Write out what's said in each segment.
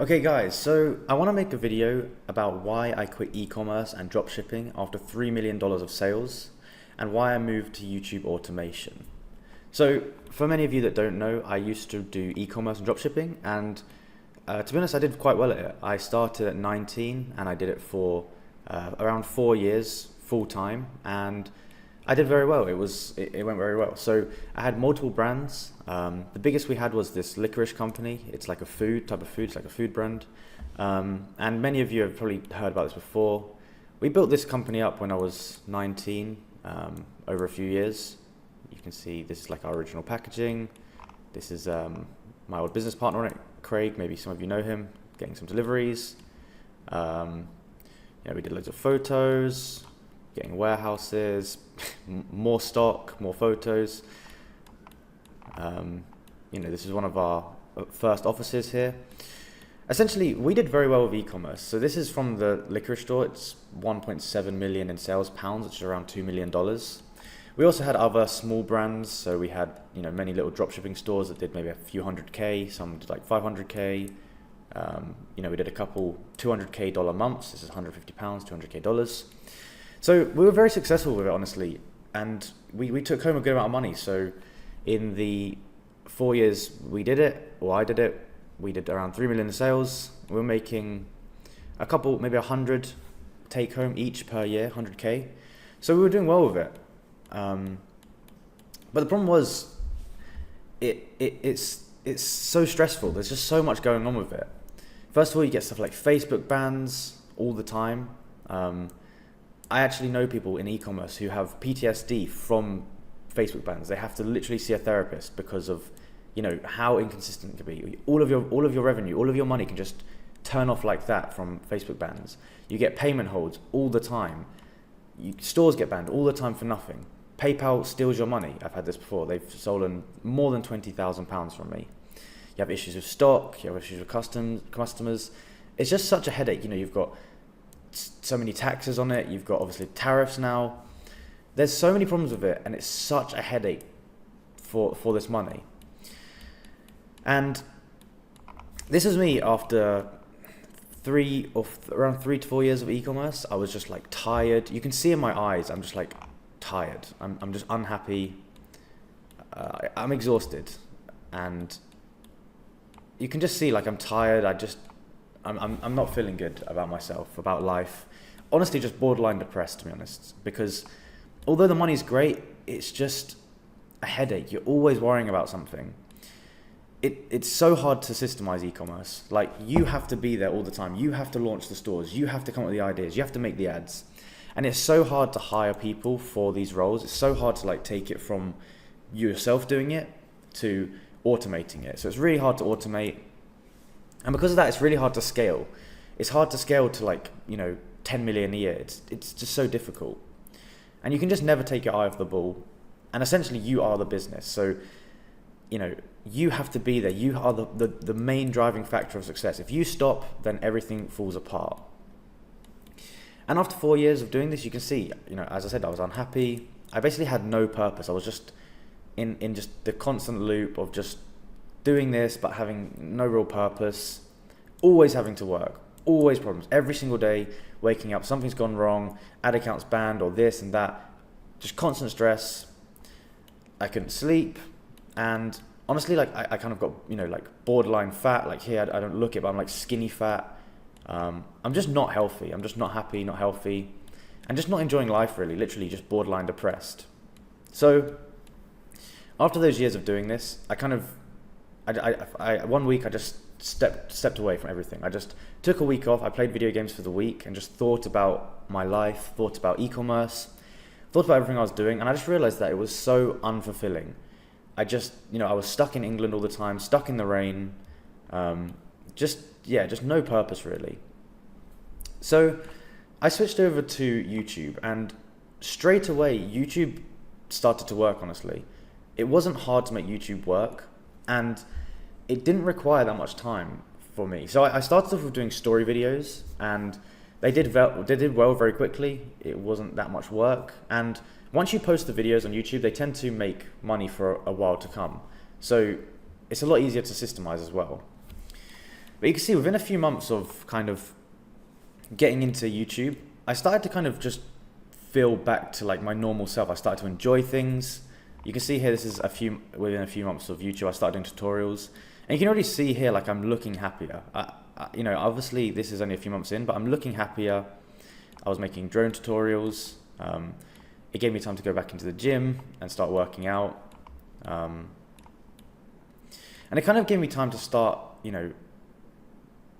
Okay guys, so I want to make a video about why I quit e-commerce and dropshipping after $3 million of sales and why I moved to YouTube automation. So for many of you that don't know, I used to do e-commerce and dropshipping, and to be honest, I did quite well at it. I started at 19 and I did it for around 4 years full time, and I did very well. It went very well. So I had multiple brands. The biggest we had was this licorice company. It's like a type of food. It's like a food brand. And many of you have probably heard about this before. We built this company up when I was 19, over a few years. You can see this is like our original packaging. This is my old business partner on it, Craig. Maybe some of you know him, getting some deliveries. We did loads of photos, getting warehouses, more stock, more photos. This is one of our first offices here. Essentially, we did very well with e-commerce. So this is from the licorice store. It's 1.7 million in sales pounds, which is around $2 million. We also had other small brands. So we had, many little dropshipping stores that did maybe a few $100K, some did like $500K. We did a couple $200K months. This is £150, $200K. So we were very successful with it, honestly, and we took home a good amount of money. So in the 4 years I did it, we did around 3 million in sales. We were making a couple, maybe 100 take home each per year, 100K. So we were doing well with it. But the problem was, it's so stressful. There's just so much going on with it. First of all, you get stuff like Facebook bans all the time. I actually know people in e-commerce who have PTSD from Facebook bans. They have to literally see a therapist because of, how inconsistent it can be. All of your revenue, all of your money can just turn off like that from Facebook bans. You get payment holds all the time. Stores get banned all the time for nothing. PayPal steals your money. I've had this before. They've stolen more than £20,000 from me. You have issues with stock. You have issues with customers. It's just such a headache. You've got so many taxes on it. You've got obviously tariffs now. There's so many problems with it, and it's such a headache for this money. And this is me after around 3 to 4 years of e-commerce. I was just like tired. You can see in my eyes, I'm just like tired. I'm just unhappy. I'm exhausted, and you can just see like I'm tired. I'm not feeling good about myself, about life. Honestly, just borderline depressed, to be honest, because although the money's great, it's just a headache. You're always worrying about something. It's so hard to systemize e-commerce. Like, you have to be there all the time. You have to launch the stores. You have to come up with the ideas. You have to make the ads. And it's so hard to hire people for these roles. It's so hard to take it from yourself doing it to automating it. So it's really hard to automate. And because of that, it's really hard to scale. It's hard to scale to 10 million a year. It's just so difficult. And you can just never take your eye off the ball. And essentially, you are the business. So, you have to be there. You are the main driving factor of success. If you stop, then everything falls apart. And after 4 years of doing this, you can see, as I said, I was unhappy. I basically had no purpose. I was just in just the constant loop of just doing this, but having no real purpose, always having to work, always problems, every single day, waking up, something's gone wrong, ad accounts banned, or this and that, just constant stress. I couldn't sleep, and honestly, I kind of got, borderline fat. Like here, I don't look it, but I'm skinny fat. I'm just not healthy. I'm just not happy, not healthy, and just not enjoying life really, literally just borderline depressed. So after those years of doing this, one week I just stepped away from everything. I just took a week off. I played video games for the week and just thought about my life, thought about e-commerce, thought about everything I was doing, and I just realized that it was so unfulfilling. I was stuck in England all the time, stuck in the rain, just no purpose really. So I switched over to YouTube, and straight away YouTube started to work, honestly. It wasn't hard to make YouTube work, and it didn't require that much time for me. So I started off with doing story videos, and they did well very quickly. It wasn't that much work, and once you post the videos on YouTube, they tend to make money for a while to come. So it's a lot easier to systemize as well. But you can see within a few months of kind of getting into YouTube, I started to kind of just feel back to like my normal self. I started to enjoy things. You can see here, this is within a few months of YouTube, I started doing tutorials. And you can already see here, like I'm looking happier. You know, obviously this is only a few months in, but I'm looking happier. I was making drone tutorials. It gave me time to go back into the gym and start working out. And it kind of gave me time to start, you know,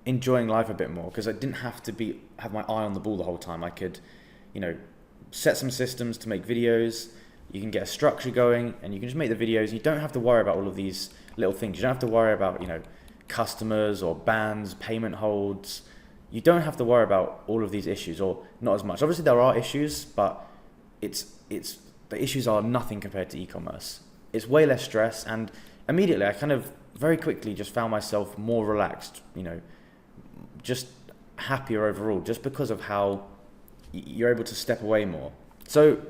enjoying life a bit more, because I didn't have to have my eye on the ball the whole time. I could, you know, set some systems to make videos. You can get a structure going and you can just make the videos. You don't have to worry about all of these little things. You don't have to worry about, you know, customers or bans, payment holds. You don't have to worry about all of these issues, or not as much. Obviously there are issues, but the issues are nothing compared to e-commerce. It's way less stress, and immediately I kind of very quickly just found myself more relaxed, you know, just happier overall, just because of how you're able to step away more. So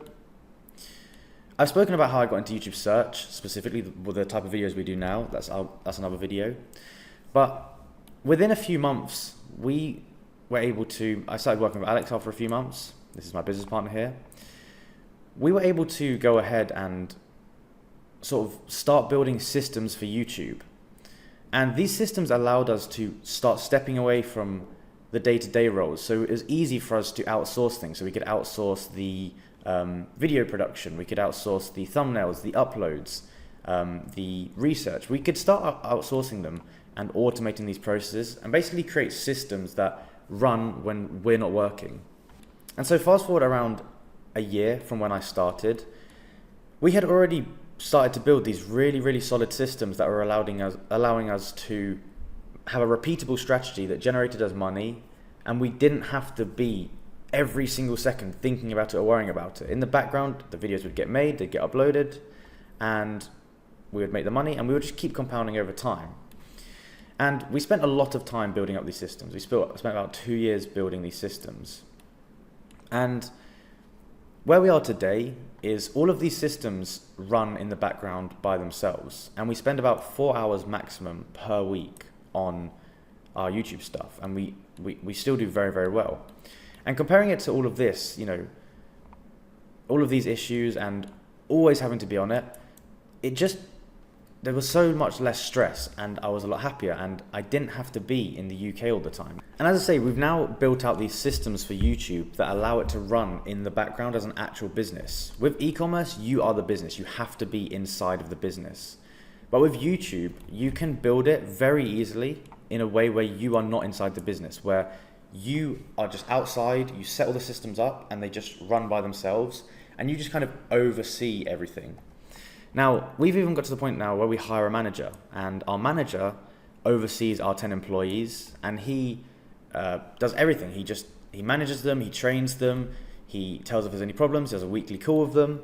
I've spoken about how I got into YouTube search, specifically with the type of videos we do now. That's another video. But within a few months, I started working with Alex for a few months. This is my business partner here. We were able to go ahead and sort of start building systems for YouTube. And these systems allowed us to start stepping away from the day-to-day roles. So it was easy for us to outsource things. So we could outsource the video production, we could outsource the thumbnails, the uploads, the research. We could start outsourcing them and automating these processes and basically create systems that run when we're not working. And so fast forward around a year from when I started, we had already started to build these really, really solid systems that were allowing us to have a repeatable strategy that generated us money, and we didn't have to be every single second thinking about it or worrying about it. In the background, the videos would get made, they'd get uploaded, and we would make the money, and we would just keep compounding over time. And we spent a lot of time building up these systems. We spent about 2 years building these systems. And where we are today is all of these systems run in the background by themselves. And we spend about 4 hours maximum per week on our YouTube stuff. And we still do very, very well. And comparing it to all of this, you know, all of these issues and always having to be on it, there was so much less stress, and I was a lot happier, and I didn't have to be in the UK all the time. And as I say, we've now built out these systems for YouTube that allow it to run in the background as an actual business. With e-commerce, you are the business. You have to be inside of the business. But with YouTube, you can build it very easily in a way where you are not inside the business, where you are just outside, you set all the systems up, and they just run by themselves, and you just kind of oversee everything. Now, we've even got to the point now where we hire a manager, and our manager oversees our 10 employees, and he does everything. He manages them, he trains them, he tells if there's any problems, he has a weekly call with them,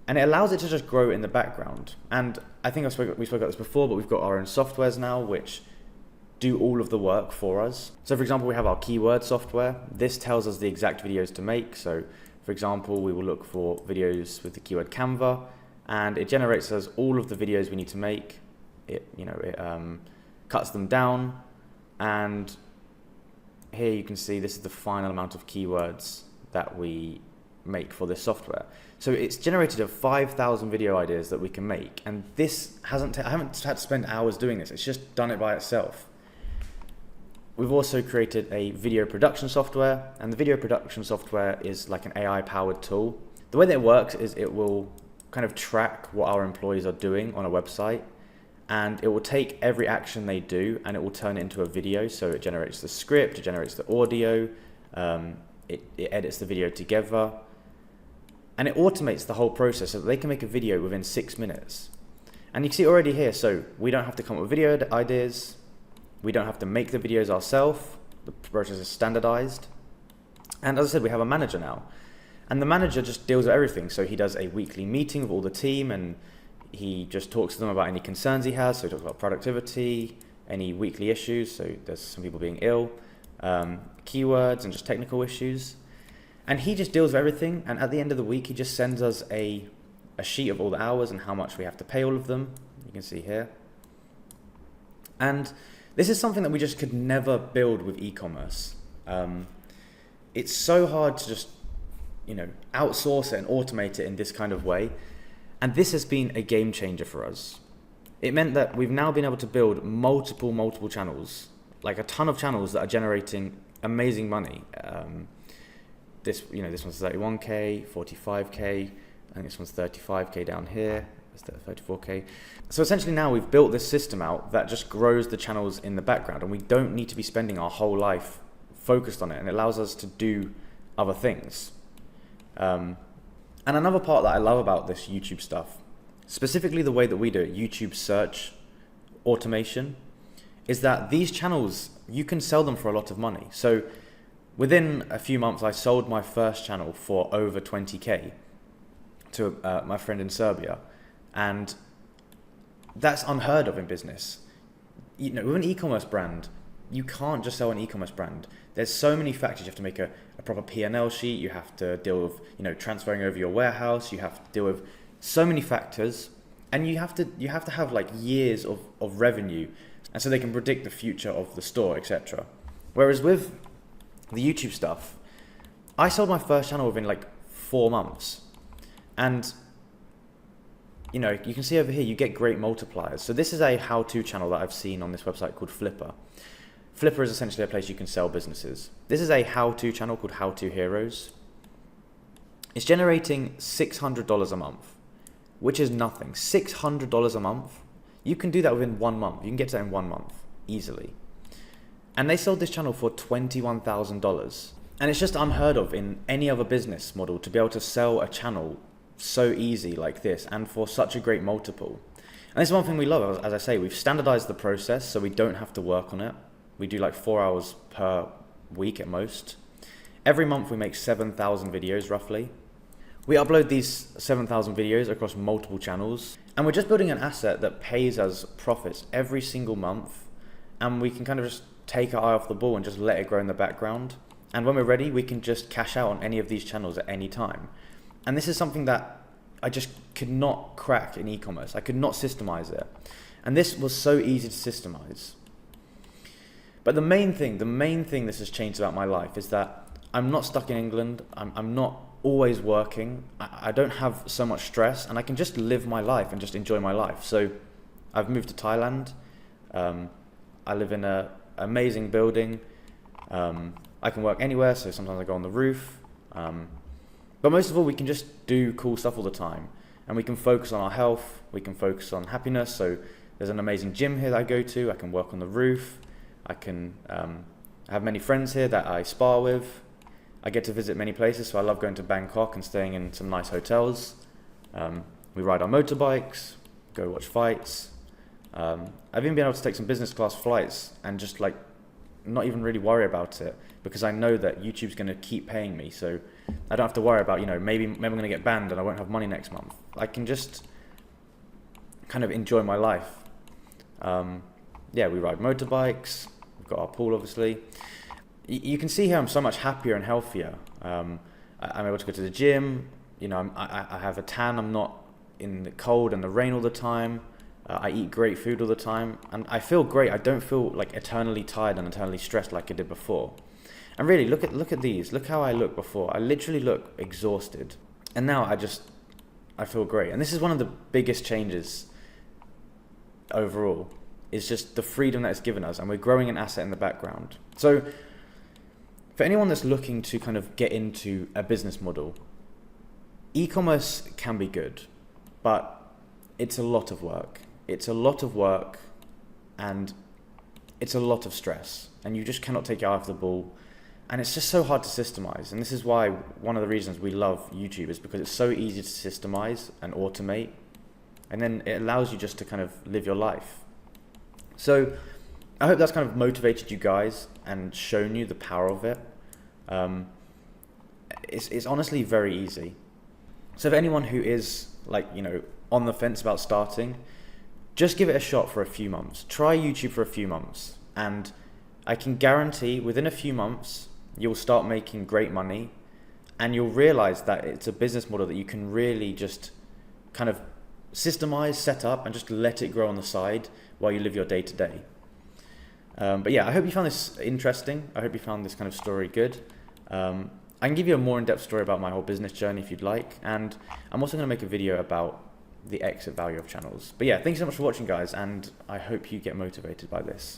and it allows it to just grow in the background. And I think we spoke about this before, but we've got our own softwares now which do all of the work for us. So for example, we have our keyword software. This tells us the exact videos to make. So for example, we will look for videos with the keyword Canva, and it generates us all of the videos we need to make. It cuts them down, and here you can see this is the final amount of keywords that we make for this software. So it's generated 5,000 video ideas that we can make, and this I haven't had to spend hours doing this. It's just done it by itself. We've also created a video production software, and the video production software is like an AI powered tool. The way that it works is it will kind of track what our employees are doing on a website, and it will take every action they do and it will turn it into a video. So it generates the script, it generates the audio, it edits the video together, and it automates the whole process so that they can make a video within 6 minutes. And you can see already here, so we don't have to come up with video ideas, we don't have to make the videos ourselves, the process is standardized. And as I said, we have a manager now. And the manager just deals with everything. So he does a weekly meeting with all the team, and he just talks to them about any concerns he has. So he talks about productivity, any weekly issues. So there's some people being ill, keywords, and just technical issues. And he just deals with everything. And at the end of the week, he just sends us a sheet of all the hours and how much we have to pay all of them. You can see here. And This is something that we just could never build with e-commerce. It's so hard to just, outsource it and automate it in this kind of way. And this has been a game changer for us. It meant that we've now been able to build multiple channels, like a ton of channels that are generating amazing money. This one's 31K, 45K, I think this one's 35K down here, it's 34K. So essentially now we've built this system out that just grows the channels in the background, and we don't need to be spending our whole life focused on it, and it allows us to do other things. And another part that I love about this YouTube stuff, specifically the way that we do it, YouTube search automation, is that these channels, you can sell them for a lot of money. So within a few months, I sold my first channel for over 20K to my friend in Serbia. And that's unheard of in business. With an e-commerce brand, you can't just sell an e-commerce brand. There's so many factors. You have to make a proper P&L sheet. You have to deal with, transferring over your warehouse. You have to deal with so many factors, and you have to have like years of revenue, and so they can predict the future of the store, etc. Whereas with the YouTube stuff, I sold my first channel within like 4 months, and you can see over here you get great multipliers. So this is a how-to channel that I've seen on this website called Flipper. Flipper is essentially a place you can sell businesses. This is a how-to channel called How To Heroes. It's generating $600 a month, which is nothing. $600 a month. You can do that within 1 month. You can get to that in 1 month easily. And they sold this channel for $21,000. And it's just unheard of in any other business model to be able to sell a channel so easy like this and for such a great multiple. And this is one thing we love. As I say, we've standardized the process so we don't have to work on it. We do like 4 hours per week at most. Every month we make 7,000 videos roughly. We upload these 7,000 videos across multiple channels, and we're just building an asset that pays us profits every single month, and we can kind of just take our eye off the ball and just let it grow in the background. And when we're ready, we can just cash out on any of these channels at any time. And this is something that I just could not crack in e-commerce. I could not systemize it. And this was so easy to systemize. But the main thing this has changed about my life is that I'm not stuck in England. I'm not always working. I don't have so much stress, and I can just live my life and just enjoy my life. So I've moved to Thailand. I live in an amazing building. I can work anywhere, so sometimes I go on the roof. But most of all, we can just do cool stuff all the time, and we can focus on our health. We can focus on happiness. So there's an amazing gym here that I go to. I can work on the roof. I can have many friends here that I spar with. I get to visit many places, so I love going to Bangkok and staying in some nice hotels. We ride our motorbikes, go watch fights. I've even been able to take some business class flights and just like not even really worry about it, because I know that YouTube's going to keep paying me, so I don't have to worry about, maybe I'm going to get banned and I won't have money next month. I can just kind of enjoy my life. We ride motorbikes. We've got our pool, obviously. You can see here I'm so much happier and healthier. I'm able to go to the gym. I have a tan. I'm not in the cold and the rain all the time. I eat great food all the time, and I feel great. I don't feel like eternally tired and eternally stressed like I did before. And really, look at these. Look how I looked before. I literally look exhausted, and now I feel great. And this is one of the biggest changes overall. Is just the freedom that it's given us, and we're growing an asset in the background. So for anyone that's looking to kind of get into a business model, e-commerce can be good, but it's a lot of work. It's a lot of work, and it's a lot of stress, and you just cannot take your eye off the ball, and it's just so hard to systemize. And this is why one of the reasons we love YouTube is because it's so easy to systemize and automate, and then it allows you just to kind of live your life. So I hope that's kind of motivated you guys and shown you the power of it. It's honestly very easy. So for anyone who is on the fence about starting, just give it a shot for a few months. Try YouTube for a few months, and I can guarantee within a few months you'll start making great money, and you'll realize that it's a business model that you can really just kind of systemize, set up, and just let it grow on the side while you live your day to day. But yeah, I hope you found this interesting. I hope you found this kind of story good. I can give you a more in-depth story about my whole business journey if you'd like, and I'm also going to make a video about the exit value of channels. But yeah, thanks so much for watching, guys, and I hope you get motivated by this.